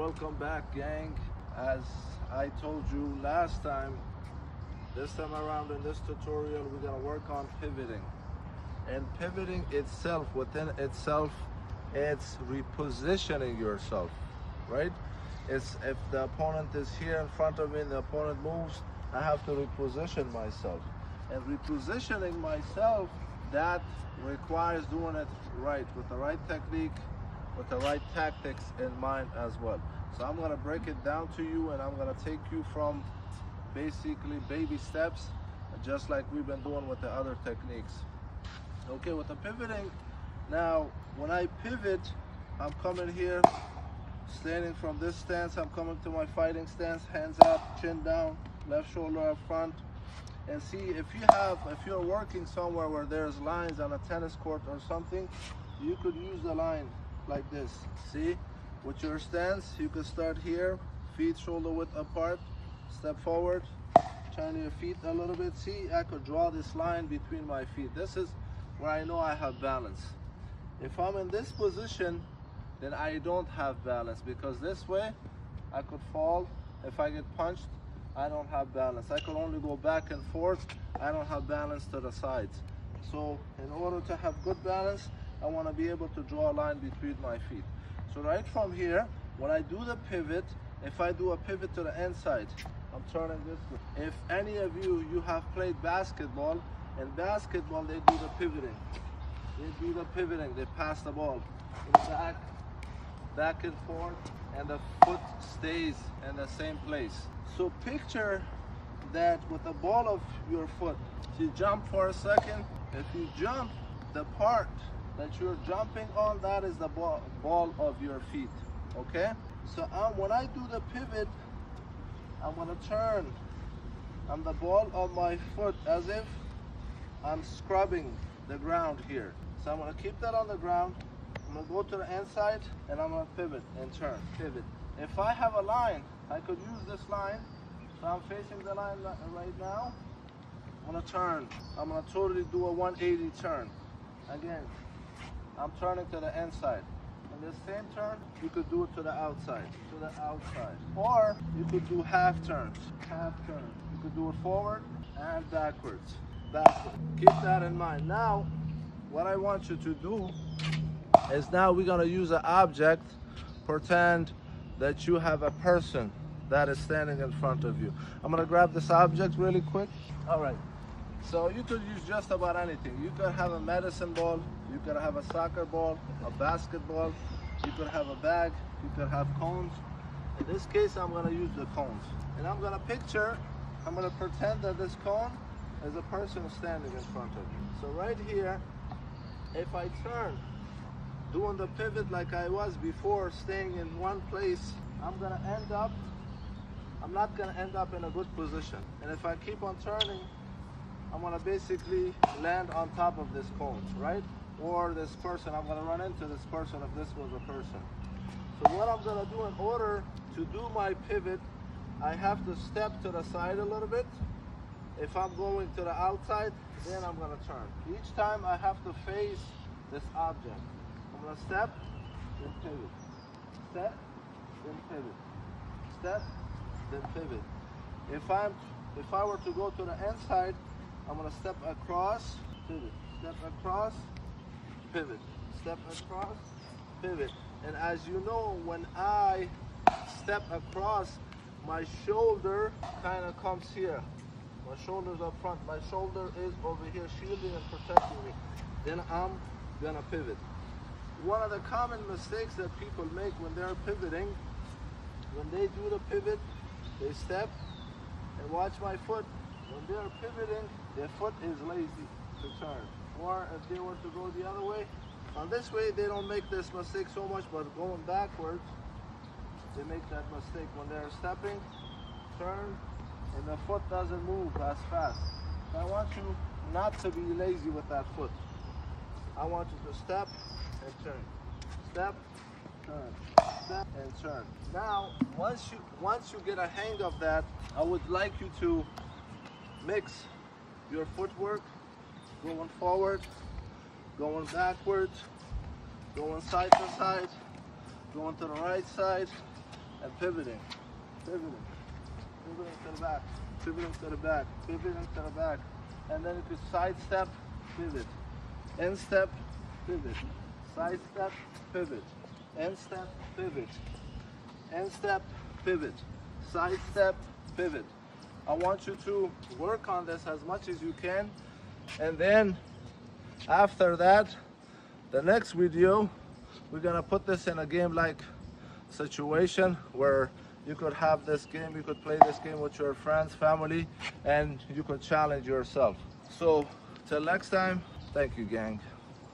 Welcome back, gang. As I told you last time, this time around in this tutorial we're gonna work on pivoting. And pivoting itself, within itself, it's repositioning yourself, right? It's if the opponent is here in front of me and the opponent moves, I have to reposition myself. And repositioning myself, that requires doing it right, with the right technique, with the right tactics in mind as well. So I'm gonna break it down to you, and I'm gonna take you from basically baby steps, just like we've been doing with the other techniques. Okay, with the pivoting, now when I pivot, I'm coming here, standing from this stance, I'm coming to my fighting stance, hands up, chin down, left shoulder up front. And see, if you're working somewhere where there's lines on a tennis court or something, you could use the line like this. See, with your stance, you could start here, feet shoulder width apart, step forward, turn your feet a little bit. See, I could draw this line between my feet. This is where I know I have balance. If I'm in this position, then I don't have balance, because this way I could fall. If I get punched, I don't have balance. I can only go back and forth. I don't have balance to the sides. So in order to have good balance, I want to be able to draw a line between my feet. So right from here, when I do the pivot, if I do a pivot to the inside, I'm turning this way. If any of you have played basketball, in basketball they do the pivoting. They do the pivoting, they pass the ball in the back and forth, and the foot stays in the same place. So picture that with the ball of your foot. So you jump for a second. If you jump, the part that you're jumping on, that is the ball of your feet, okay? So when I do the pivot, I'm gonna turn on the ball of my foot as if I'm scrubbing the ground here. So I'm gonna keep that on the ground. I'm gonna go to the inside and I'm gonna pivot and turn, pivot. If I have a line, I could use this line. So I'm facing the line right now. I'm gonna turn. I'm gonna totally do a 180 turn. Again, I'm turning to the inside. And the same turn, you could do it to the outside, Or you could do half turns, You could do it forward and backwards. Keep that in mind. Now, what I want you to do is, now we're gonna use an object. Pretend that you have a person that is standing in front of you. I'm gonna grab this object really quick. All right, so you could use just about anything. You could have a medicine ball, you could have a soccer ball, a basketball, you could have a bag, you could have cones. In this case, I'm gonna use the cones. And I'm gonna pretend that this cone is a person standing in front of me. So right here, if I turn, doing the pivot like I was before, staying in one place, I'm not gonna end up in a good position. And if I keep on turning, I'm gonna basically land on top of this cone, right? Or this person, I'm gonna run into this person if this was a person. So what I'm gonna do, in order to do my pivot, I have to step to the side a little bit. If I'm going to the outside, then I'm gonna turn. Each time I have to face this object. I'm gonna step, then pivot. Step, then pivot. Step, then pivot. If I were to go to the inside, I'm gonna step across, pivot. Step across, pivot. Step across, pivot. And as you know, when I step across, my shoulder kind of comes here. My shoulder's up front. My shoulder is over here, shielding and protecting me. Then I'm gonna pivot. One of the common mistakes that people make when they're pivoting, when they do the pivot, they step, and watch my foot. When they're pivoting, their foot is lazy to turn. Or if they were to go the other way, on this way they don't make this mistake so much, but going backwards, they make that mistake when they're stepping, turn, and the foot doesn't move as fast. I want you not to be lazy with that foot. I want you to step and turn. Step, turn. Step and turn. Now, once you get a hang of that, I would like you to mix your footwork, going forward, going backwards, going side to side, going to the right side, and pivoting, pivoting, pivoting to the back, pivoting to the back, pivoting to the back. And then you could side step, pivot, end step, pivot, side step, pivot, end step, pivot, end step, pivot, side step, pivot. I want you to work on this as much as you can, and then after that, the next video, we're gonna put this in a game-like situation where you could have this game, you could play this game with your friends, family, and you could challenge yourself. So till next time, thank you, gang.